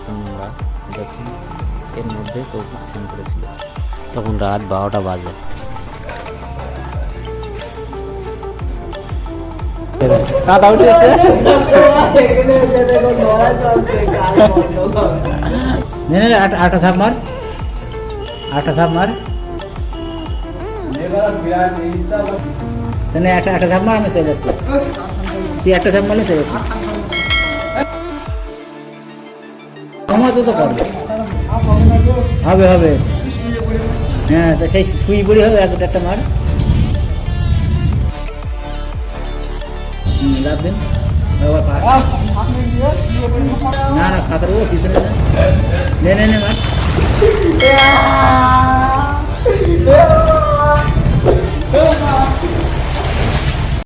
কত নোংরা দেখুন, এর মধ্যে তৌফিক স্নান করেছিল। তখন রাত 12টা বাজে। কাদা উঠেছে, আটা সাপ মার, আটা সাপ মার, একটা সাপ মার, আমি চলে আসছি। তুই একটা সাপ মারলে চলে আসছি। তো করবে, হবে হবে। হ্যাঁ, তো সেই শুই বুড়ি হবে, একটা মার। লাভ দিন না, খাতার পিছনে নে মার।